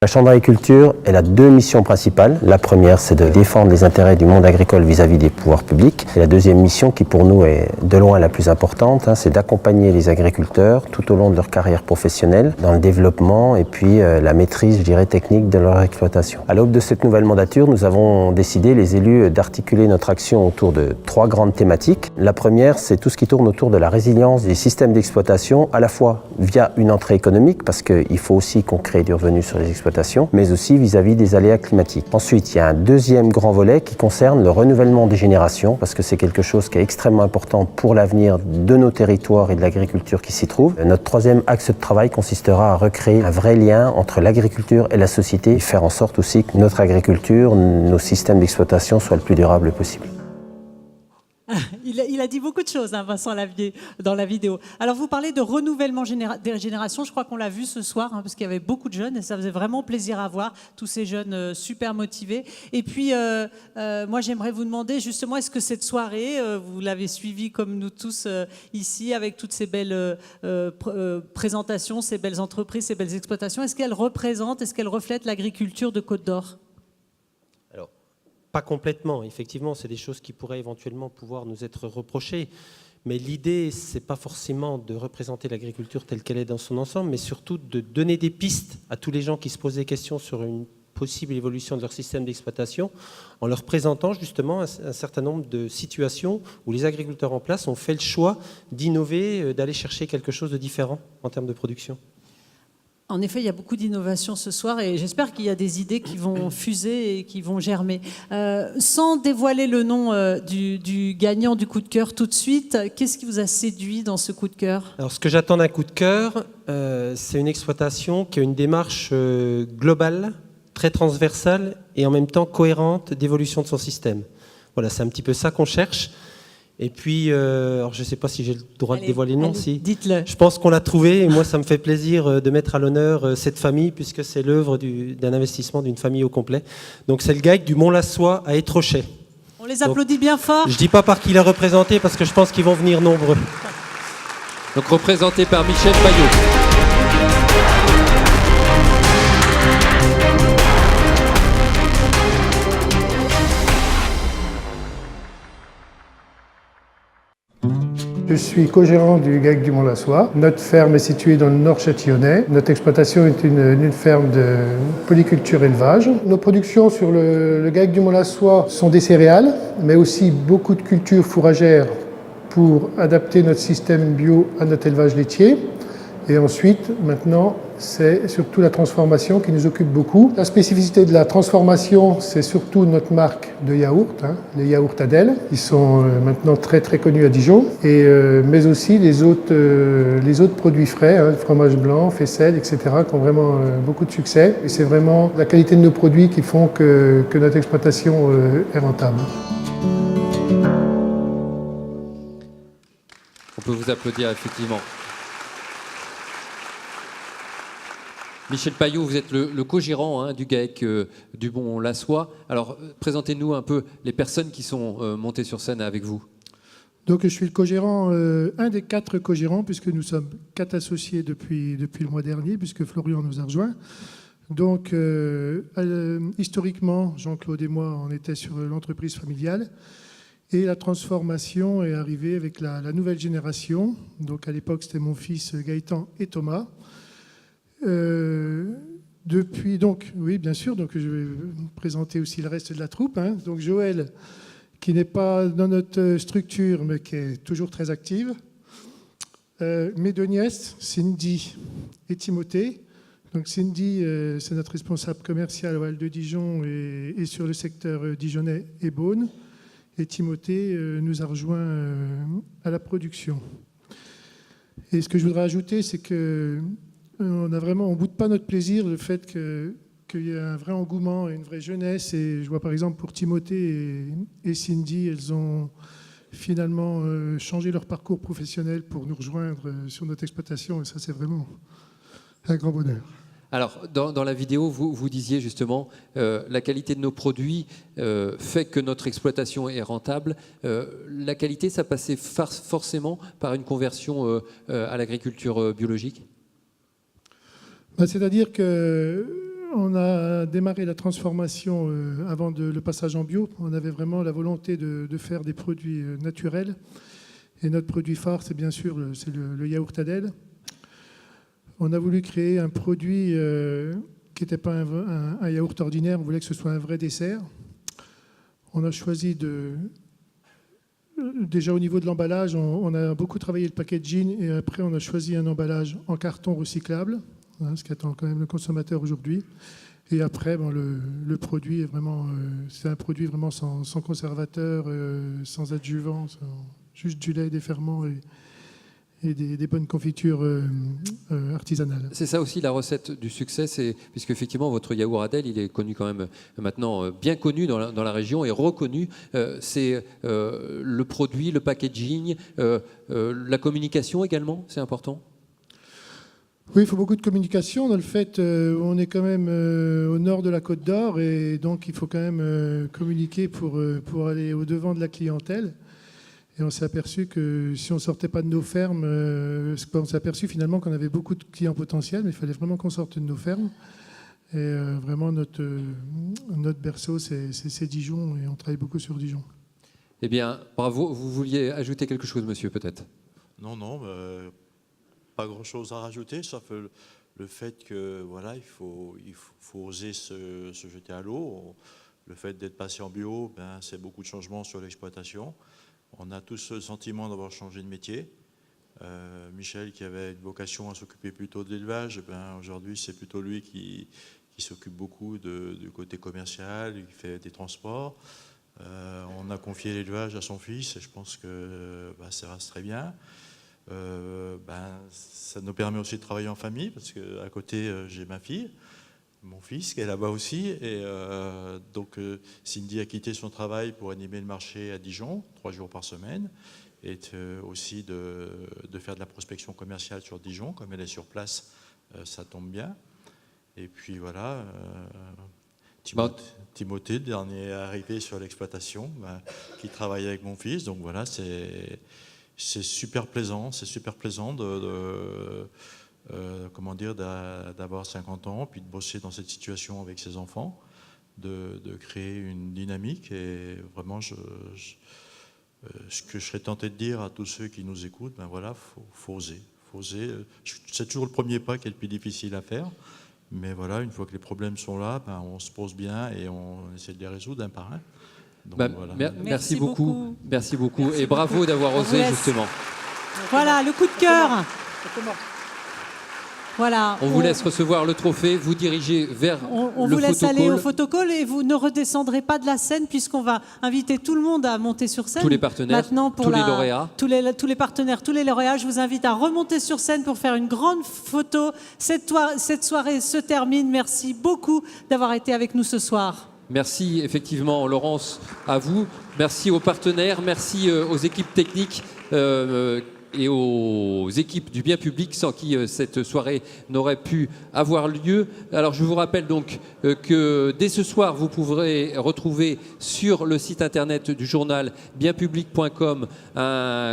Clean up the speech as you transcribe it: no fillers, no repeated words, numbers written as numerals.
La Chambre d'agriculture, elle a deux missions principales. La première, c'est de défendre les intérêts du monde agricole vis-à-vis des pouvoirs publics. Et la deuxième mission, qui pour nous est de loin la plus importante, c'est d'accompagner les agriculteurs tout au long de leur carrière professionnelle dans le développement et puis la maîtrise, je dirais, technique de leur exploitation. À l'aube de cette nouvelle mandature, nous avons décidé, les élus, d'articuler notre action autour de trois grandes thématiques. La première, c'est tout ce qui tourne autour de la résilience des systèmes d'exploitation, à la fois via une entrée économique, parce qu'il faut aussi qu'on crée du revenu sur les exploitations, mais aussi vis-à-vis des aléas climatiques. Ensuite, il y a un deuxième grand volet qui concerne le renouvellement des générations, parce que c'est quelque chose qui est extrêmement important pour l'avenir de nos territoires et de l'agriculture qui s'y trouve. Notre troisième axe de travail consistera à recréer un vrai lien entre l'agriculture et la société, et faire en sorte aussi que notre agriculture, nos systèmes d'exploitation soient le plus durables possible. Il a dit beaucoup de choses, hein, Vincent Lavier, dans la vidéo. Alors, vous parlez de renouvellement des générations. Je crois qu'on l'a vu ce soir, hein, parce qu'il y avait beaucoup de jeunes et ça faisait vraiment plaisir à voir, tous ces jeunes super motivés. Et puis, moi, j'aimerais vous demander, justement, est-ce que cette soirée, vous l'avez suivie comme nous tous ici, avec toutes ces belles présentations, ces belles entreprises, ces belles exploitations, est-ce qu'elle reflète l'agriculture de Côte d'Or ? Pas complètement, effectivement, c'est des choses qui pourraient éventuellement pouvoir nous être reprochées. Mais l'idée, ce n'est pas forcément de représenter l'agriculture telle qu'elle est dans son ensemble, mais surtout de donner des pistes à tous les gens qui se posent des questions sur une possible évolution de leur système d'exploitation, en leur présentant justement un certain nombre de situations où les agriculteurs en place ont fait le choix d'innover, d'aller chercher quelque chose de différent en termes de production. En effet, il y a beaucoup d'innovations ce soir et j'espère qu'il y a des idées qui vont fuser et qui vont germer. Sans dévoiler le nom du gagnant du coup de cœur tout de suite, qu'est-ce qui vous a séduit dans ce coup de cœur ? Alors, ce que j'attends d'un coup de cœur, c'est une exploitation qui a une démarche globale, très transversale et en même temps cohérente d'évolution de son système. Voilà, c'est un petit peu ça qu'on cherche. Et puis, alors je ne sais pas si j'ai le droit de dévoiler le nom. Si. Dites-le. Je pense qu'on l'a trouvé et moi, ça me fait plaisir de mettre à l'honneur cette famille puisque c'est l'œuvre d'un investissement d'une famille au complet. Donc, c'est le GAEC du Mont-Lassois à Étrochet. On les applaudit bien fort. Je ne dis pas par qui il est représenté parce que je pense qu'ils vont venir nombreux. Donc, représenté par Michel Payot. Je suis co-gérant du GAEC du Mont-Lassois. Notre ferme est située dans le nord châtillonnais. Notre exploitation est une ferme de polyculture élevage. Nos productions sur le GAEC du Mont-Lassois sont des céréales, mais aussi beaucoup de cultures fourragères pour adapter notre système bio à notre élevage laitier. Et ensuite, maintenant, c'est surtout la transformation qui nous occupe beaucoup. La spécificité de la transformation, c'est surtout notre marque de yaourt, les yaourts Adèle, qui sont maintenant très très connus à Dijon, mais aussi les autres produits frais, fromage blanc, faisselle, etc., qui ont vraiment beaucoup de succès. Et c'est vraiment la qualité de nos produits qui font que notre exploitation est rentable. On peut vous applaudir, effectivement. Michel Payot, vous êtes le co-gérant du GAEC du Mont-Lassois. Alors, présentez-nous un peu les personnes qui sont montées sur scène avec vous. Donc, je suis le co-gérant, un des 4 co-gérants, puisque nous sommes 4 associés depuis le mois dernier, puisque Florian nous a rejoints. Donc, historiquement, Jean-Claude et moi, on était sur l'entreprise familiale. Et la transformation est arrivée avec la nouvelle génération. Donc, à l'époque, c'était mon fils Gaëtan et Thomas. Depuis, donc, oui, bien sûr, donc je vais présenter aussi le reste de la troupe. Donc Joël, qui n'est pas dans notre structure, mais qui est toujours très active. Mes 2 nièces, Cindy et Timothée. Donc Cindy, c'est notre responsable commercial au Val de Dijon et sur le secteur dijonnais et Beaune. Et Timothée nous a rejoints à la production. Et ce que je voudrais ajouter, c'est que on ne boude pas notre plaisir, le fait qu'il y ait un vrai engouement et une vraie jeunesse. Et je vois par exemple pour Timothée et Cindy, elles ont finalement changé leur parcours professionnel pour nous rejoindre sur notre exploitation. Et ça, c'est vraiment un grand bonheur. Alors, dans la vidéo, vous disiez justement la qualité de nos produits fait que notre exploitation est rentable. La qualité, ça passait forcément par une conversion à l'agriculture biologique ? C'est-à-dire que on a démarré la transformation avant le passage en bio. On avait vraiment la volonté de faire des produits naturels. Et notre produit phare, c'est bien sûr le yaourt Adèle. On a voulu créer un produit qui n'était pas un yaourt ordinaire. On voulait que ce soit un vrai dessert. On a choisi déjà au niveau de l'emballage, on a beaucoup travaillé le packaging et après on a choisi un emballage en carton recyclable, ce qui attend quand même le consommateur aujourd'hui. Et après, le produit est vraiment, c'est un produit vraiment sans conservateur, sans adjuvant, juste du lait, des ferments et des bonnes confitures artisanales. C'est ça aussi la recette du succès, puisque effectivement votre yaourt Adèle, il est connu quand même maintenant, bien connu dans la région et reconnu. C'est le produit, le packaging, la communication également, c'est important. Oui, il faut beaucoup de communication. Dans le fait, on est quand même au nord de la Côte d'Or et donc il faut quand même communiquer pour aller au-devant de la clientèle. Et on s'est aperçu que si on ne sortait pas de nos fermes, on s'est aperçu finalement qu'on avait beaucoup de clients potentiels, mais il fallait vraiment qu'on sorte de nos fermes. Et vraiment, notre berceau, c'est Dijon et on travaille beaucoup sur Dijon. Eh bien, bravo. Vous vouliez ajouter quelque chose, monsieur, peut-être? Non, pas grand-chose à rajouter, sauf le fait que voilà, il faut oser se jeter à l'eau. Le fait d'être passé en bio, c'est beaucoup de changements sur l'exploitation. On a tous le sentiment d'avoir changé de métier. Michel, qui avait une vocation à s'occuper plutôt de l'élevage, aujourd'hui c'est plutôt lui qui s'occupe beaucoup du côté commercial, qui fait des transports. On a confié l'élevage à son fils et je pense que ça reste très bien. Ça nous permet aussi de travailler en famille parce qu'à côté j'ai ma fille, mon fils qui est là-bas aussi et donc Cindy a quitté son travail pour animer le marché à Dijon 3 jours par semaine et aussi de faire de la prospection commerciale sur Dijon. Comme elle est sur place, ça tombe bien. Et puis voilà, Timothée, le dernier arrivé sur l'exploitation, qui travaille avec mon fils. Donc voilà, c'est super plaisant, d'avoir 50 ans, puis de bosser dans cette situation avec ses enfants, de créer une dynamique. Et vraiment, ce que je serais tenté de dire à tous ceux qui nous écoutent, faut oser. C'est toujours le premier pas qui est le plus difficile à faire. Mais voilà, une fois que les problèmes sont là, on se pose bien et on essaie de les résoudre un par un. Donc, voilà. Merci beaucoup. Merci beaucoup. Et bravo d'avoir osé, justement. Voilà, le coup de cœur. Voilà. On vous laisse recevoir le trophée, vous dirigez vers on le vous laisse photocall. aller au photocall et vous ne redescendrez pas de la scène puisqu'on va inviter tout le monde à monter sur scène. Tous les partenaires, maintenant pour les lauréats. Tous les partenaires, tous les lauréats, je vous invite à remonter sur scène pour faire une grande photo. Cette soirée se termine. Merci beaucoup d'avoir été avec nous ce soir. Merci effectivement Laurence, à vous. Merci aux partenaires, merci aux équipes techniques et aux équipes du bien public sans qui cette soirée n'aurait pu avoir lieu. Alors je vous rappelle donc que dès ce soir, vous pourrez retrouver sur le site internet du journal bienpublic.com un